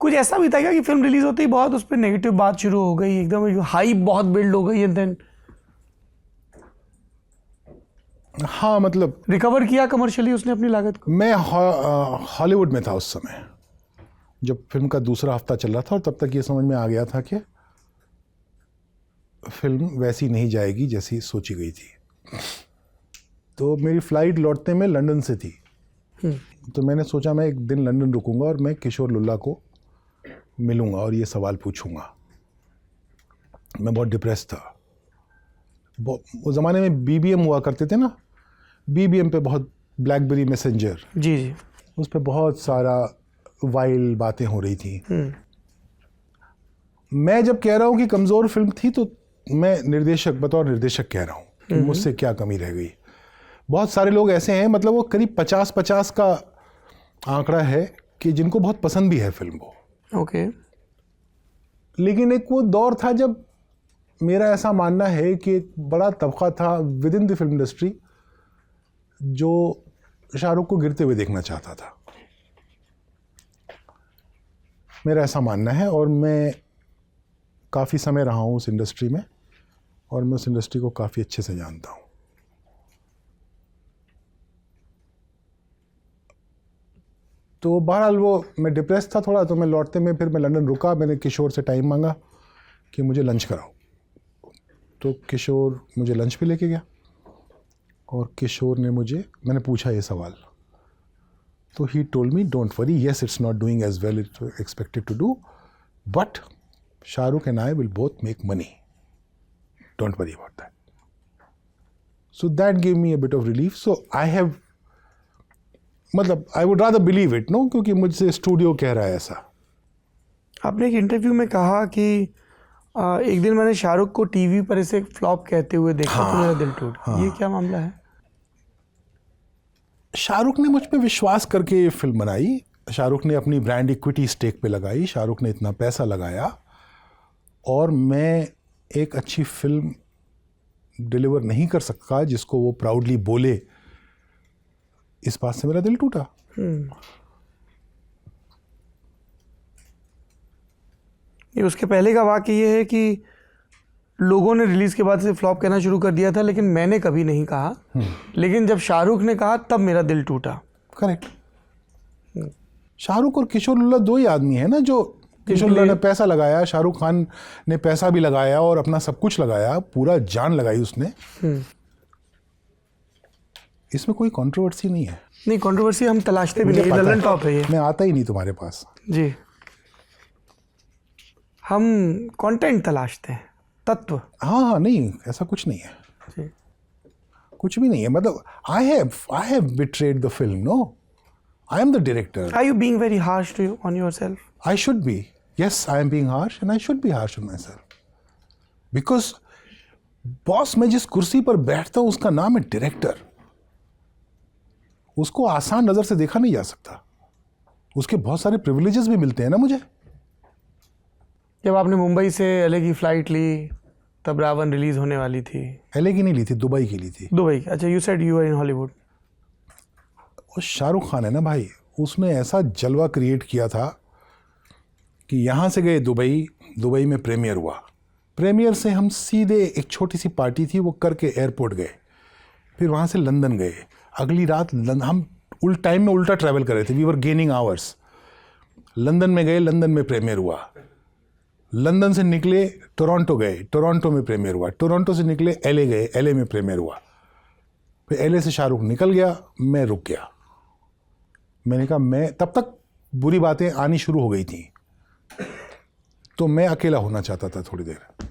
कुछ ऐसा भी था क्या कि फिल्म रिलीज होते ही बहुत उस पर नेगेटिव बात शुरू हो गई, एकदम हाइप बहुत बिल्ड हो गई, एंड देन हाँ, मतलब रिकवर किया कमर्शियली उसने अपनी लागत को? मैं हॉलीवुड में था उस समय जब फिल्म का दूसरा हफ्ता चल रहा था, और तब तक ये समझ में आ गया था कि फिल्म वैसी नहीं जाएगी जैसी सोची गई थी। तो मेरी फ़्लाइट लौटने में लंदन से थी, तो मैंने सोचा मैं एक दिन लंदन रुकूंगा और मैं किशोर लुल्ला को मिलूंगा और ये सवाल पूछूंगा। मैं बहुत डिप्रेस था। वो ज़माने में BBM हुआ करते थे ना, BBM पे बहुत, ब्लैकबेरी मैसेंजर, जी जी, उस पर बहुत सारा वाइल्ड बातें हो रही थी। मैं जब कह रहा हूँ कि कमज़ोर फिल्म थी, तो मैं बतौर निर्देशक कह रहा हूँ कि मुझसे क्या कमी रह गई। बहुत सारे लोग ऐसे हैं, मतलब वो करीब 50-50 का आंकड़ा है कि जिनको बहुत पसंद भी है फिल्म वो। ओके। लेकिन एक वो दौर था जब मेरा ऐसा मानना है कि एक बड़ा तबका था with in the film industry जो शाहरुख को गिरते हुए देखना चाहता था। मेरा ऐसा मानना है, और मैं काफ़ी समय रहा हूँ उस इंडस्ट्री में, और मैं उस इंडस्ट्री को काफ़ी अच्छे से जानता हूँ। तो बहरहाल वो, मैं डिप्रेस था थोड़ा, तो मैं लौटते में फिर मैं लंदन रुका। मैंने किशोर से टाइम मांगा कि मुझे लंच कराओ, तो किशोर मुझे लंच पे लेके गया, और किशोर ने मैंने पूछा ये सवाल, तो he told me, don't worry, yes it's not doing as well it expected to do, but Shahrukh and I will both make money, don't worry about that. So that give me a bit of relief. So I would rather believe it, no, क्योंकि मुझसे studio कह रहा है ऐसा। आपने एक interview में कहा कि एक दिन मैंने शाहरुख को टीवी पर इसे फ्लॉप कहते हुए देखा, तो मेरा दिल टूट। ये क्या मामला है? शाहरुख ने मुझ पे विश्वास करके ये फिल्म बनाई। शाहरुख ने अपनी ब्रांड इक्विटी स्टेक पे लगाई, शाहरुख ने इतना पैसा लगाया, और मैं एक अच्छी फिल्म डिलीवर नहीं कर सकता जिसको वो प्राउडली बोले, इस बात से मेरा दिल टूटा। ये उसके पहले का वाक़या ये है कि लोगों ने रिलीज के बाद से फ्लॉप कहना शुरू कर दिया था, लेकिन मैंने कभी नहीं कहा। लेकिन जब शाहरुख ने कहा तब मेरा दिल टूटा। करेक्ट। शाहरुख और किशोर लुल्ला दो ही आदमी है ना, जो किशोर लुल्ला ने पैसा लगाया, शाहरुख खान ने पैसा भी लगाया और अपना सब कुछ लगाया, पूरा जान लगाई उसने। इसमें कोई कंट्रोवर्सी नहीं है। नहीं, कंट्रोवर्सी हम तलाशते भी नहीं, ललन टॉप है ये। मैं आता ही नहीं तुम्हारे पास जी, हम कंटेंट तलाशते हैं, तत्व। हाँ, नहीं, ऐसा कुछ नहीं है जी। कुछ भी नहीं है। मतलब I have betrayed the film, no, I am the director. Are you being very harsh to you on yourself? I should be. Yes, I am being harsh, and I should be harsh on myself. Because boss, मैं जिस कुर्सी पर बैठता हूं उसका नाम है director. उसको आसान नजर से देखा नहीं जा सकता। उसके बहुत सारे प्रिविलेजेस भी मिलते हैं ना मुझे। जब आपने मुंबई से LA की फ्लाइट ली, तब रावण रिलीज होने वाली थी। LA की नहीं ली थी, दुबई की ली थी। दुबई? अच्छा, you said you were in Hollywood. और शाहरुख खान है ना भाई, उसने ऐसा जलवा क्रिएट किया था कि यहाँ से गए दुबई में प्रीमियर हुआ। प्रीमियर से हम सीधे, एक छोटी सी पार्टी थी वो करके एयरपोर्ट गए, फिर वहाँ से लंदन गए। अगली रात हम टाइम में उल्टा ट्रैवल कर रहे थे, we were gaining hours. London में गए, लंदन में प्रीमियर हुआ। लंदन से निकले, टोरंटो गए, टोरंटो में प्रीमियर हुआ। टोरंटो से निकले, LA गए, LA में प्रीमियर हुआ। फिर LA से शाहरुख निकल गया, मैं रुक गया। मैंने कहा, मैं तब तक बुरी बातें आनी शुरू हो गई थी, तो मैं अकेला होना चाहता था थोड़ी देर।